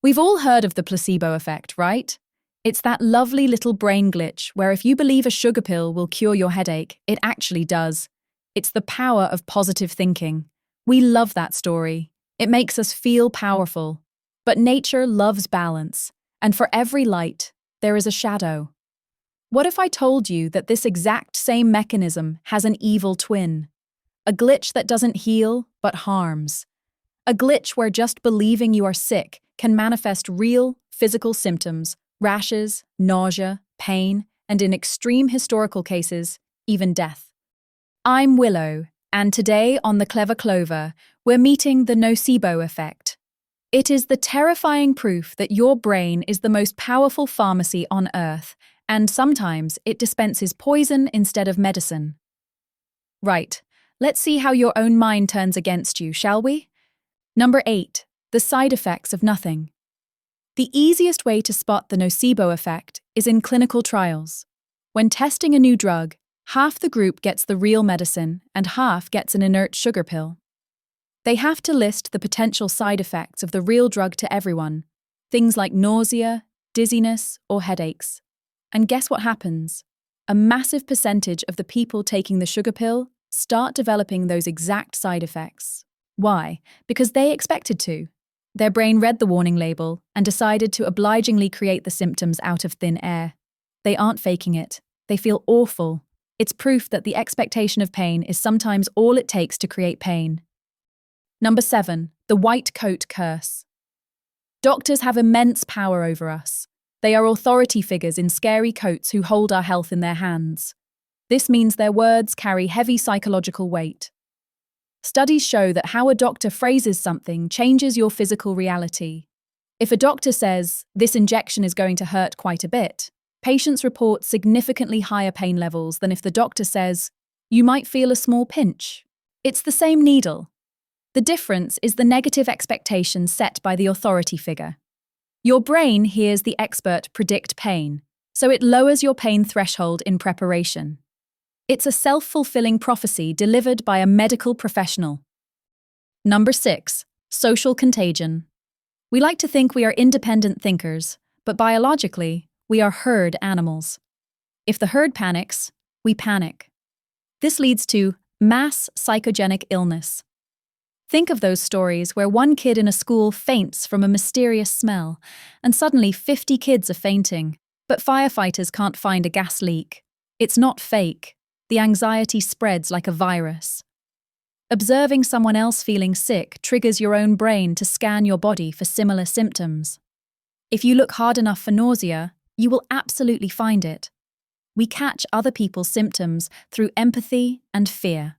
We've all heard of the placebo effect, right? It's that lovely little brain glitch where if you believe a sugar pill will cure your headache, it actually does. It's the power of positive thinking. We love that story. It makes us feel powerful. But nature loves balance, and for every light, there is a shadow. What if I told you that this exact same mechanism has an evil twin? A glitch that doesn't heal, but harms. A glitch where just believing you are sick can manifest real, physical symptoms, rashes, nausea, pain, and in extreme historical cases, even death. I'm Willow, and today on the Clever Clover, we're meeting the Nocebo Effect. It is the terrifying proof that your brain is the most powerful pharmacy on Earth, and sometimes it dispenses poison instead of medicine. Right, let's see how your own mind turns against you, shall we? Number 8. The side effects of nothing. The easiest way to spot the nocebo effect is in clinical trials. When testing a new drug, half the group gets the real medicine and half gets an inert sugar pill. They have to list the potential side effects of the real drug to everyone, things like nausea, dizziness, or headaches. And guess what happens? A massive percentage of the people taking the sugar pill start developing those exact side effects. Why? Because they expected to. Their brain read the warning label and decided to obligingly create the symptoms out of thin air. They aren't faking it. They feel awful. It's proof that the expectation of pain is sometimes all it takes to create pain. Number 7. The white coat curse. Doctors have immense power over us. They are authority figures in scary coats who hold our health in their hands. This means their words carry heavy psychological weight. Studies show that how a doctor phrases something changes your physical reality. If a doctor says, "This injection is going to hurt quite a bit," patients report significantly higher pain levels than if the doctor says, "You might feel a small pinch." It's the same needle. The difference is the negative expectation set by the authority figure. Your brain hears the expert predict pain, so it lowers your pain threshold in preparation. It's a self-fulfilling prophecy delivered by a medical professional. Number 6. Social contagion. We like to think we are independent thinkers, but biologically, we are herd animals. If the herd panics, we panic. This leads to mass psychogenic illness. Think of those stories where one kid in a school faints from a mysterious smell, and suddenly 50 kids are fainting, but firefighters can't find a gas leak. It's not fake. The anxiety spreads like a virus. Observing someone else feeling sick triggers your own brain to scan your body for similar symptoms. If you look hard enough for nausea, you will absolutely find it. We catch other people's symptoms through empathy and fear.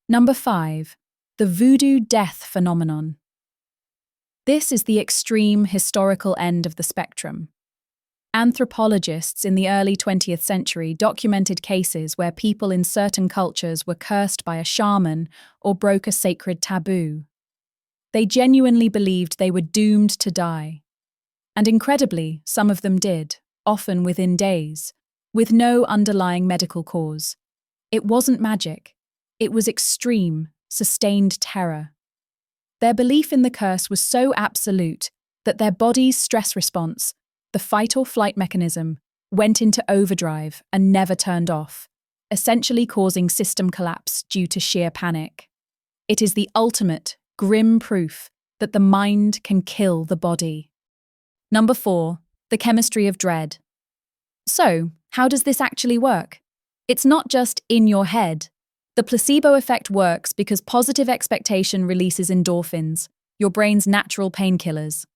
Number 5. The Voodoo Death phenomenon. This is the extreme historical end of the spectrum. Anthropologists in the early 20th century documented cases where people in certain cultures were cursed by a shaman or broke a sacred taboo. They genuinely believed they were doomed to die. And incredibly, some of them did, often within days, with no underlying medical cause. It wasn't magic. It was extreme, sustained terror. Their belief in the curse was so absolute that their body's stress response, the fight-or-flight mechanism, went into overdrive and never turned off, essentially causing system collapse due to sheer panic. It is the ultimate, grim proof that the mind can kill the body. Number 4. The chemistry of dread. So, how does this actually work? It's not just in your head. The placebo effect works because positive expectation releases endorphins, your brain's natural painkillers.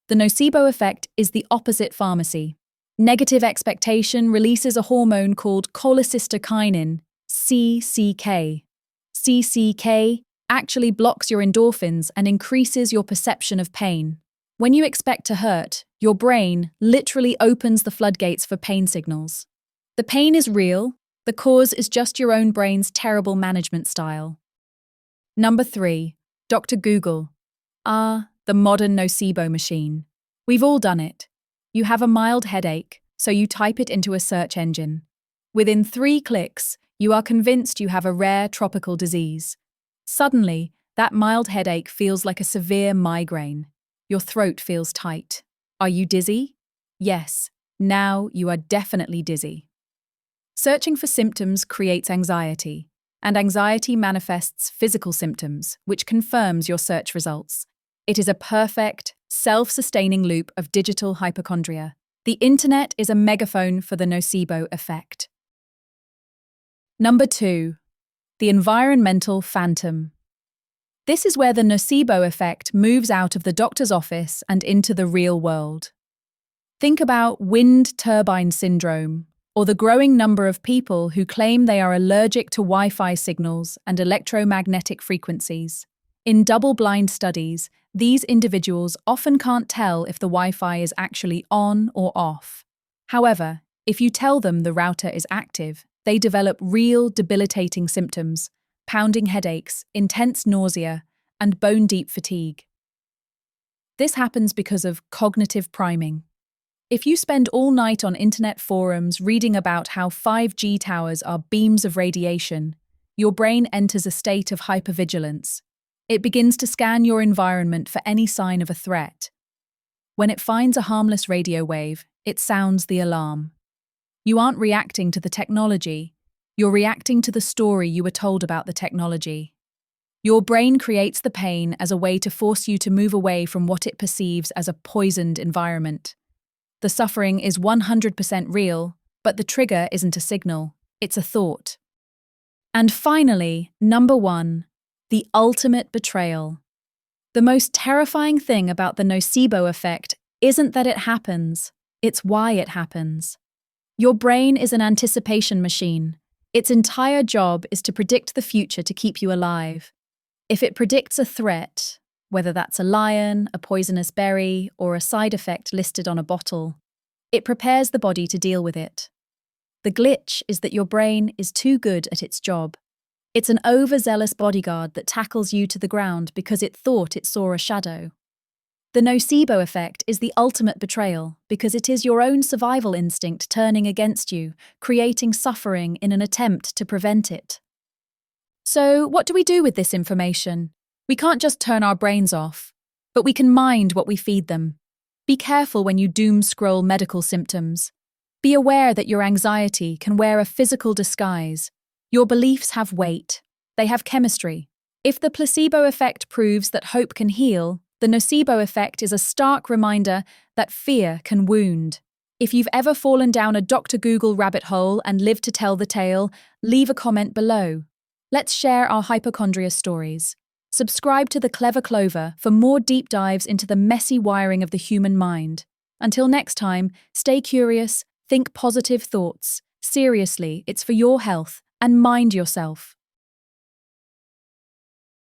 The nocebo effect is the opposite pharmacy. Negative expectation releases a hormone called cholecystokinin, CCK. CCK actually blocks your endorphins and increases your perception of pain. When you expect to hurt, your brain literally opens the floodgates for pain signals. The pain is real, the cause is just your own brain's terrible management style. Number 3. Dr. Google. The modern nocebo machine. We've all done it. You have a mild headache, so you type it into a search engine. Within 3 clicks, you are convinced you have a rare tropical disease. Suddenly, that mild headache feels like a severe migraine. Your throat feels tight. Are you dizzy? Yes, now you are definitely dizzy. Searching for symptoms creates anxiety, and anxiety manifests physical symptoms, which confirms your search results. It is a perfect, self-sustaining loop of digital hypochondria. The internet is a megaphone for the nocebo effect. Number 2. The environmental phantom. This is where the nocebo effect moves out of the doctor's office and into the real world. Think about wind turbine syndrome, or the growing number of people who claim they are allergic to Wi-Fi signals and electromagnetic frequencies. In double-blind studies, these individuals often can't tell if the Wi-Fi is actually on or off. However, if you tell them the router is active, they develop real debilitating symptoms: pounding headaches, intense nausea, and bone-deep fatigue. This happens because of cognitive priming. If you spend all night on internet forums reading about how 5G towers are beams of radiation, your brain enters a state of hypervigilance. It begins to scan your environment for any sign of a threat. When it finds a harmless radio wave, it sounds the alarm. You aren't reacting to the technology, you're reacting to the story you were told about the technology. Your brain creates the pain as a way to force you to move away from what it perceives as a poisoned environment. The suffering is 100% real, but the trigger isn't a signal, it's a thought. And finally, number 1, the ultimate betrayal. The most terrifying thing about the nocebo effect isn't that it happens, it's why it happens. Your brain is an anticipation machine. Its entire job is to predict the future to keep you alive. If it predicts a threat, whether that's a lion, a poisonous berry, or a side effect listed on a bottle, it prepares the body to deal with it. The glitch is that your brain is too good at its job. It's an overzealous bodyguard that tackles you to the ground because it thought it saw a shadow. The nocebo effect is the ultimate betrayal because it is your own survival instinct turning against you, creating suffering in an attempt to prevent it. So, what do we do with this information? We can't just turn our brains off, but we can mind what we feed them. Be careful when you doom scroll medical symptoms. Be aware that your anxiety can wear a physical disguise. Your beliefs have weight. They have chemistry. If the placebo effect proves that hope can heal, the nocebo effect is a stark reminder that fear can wound. If you've ever fallen down a Dr. Google rabbit hole and lived to tell the tale, leave a comment below. Let's share our hypochondria stories. Subscribe to the Clever Clover for more deep dives into the messy wiring of the human mind. Until next time, stay curious, think positive thoughts. Seriously, it's for your health, and mind yourself.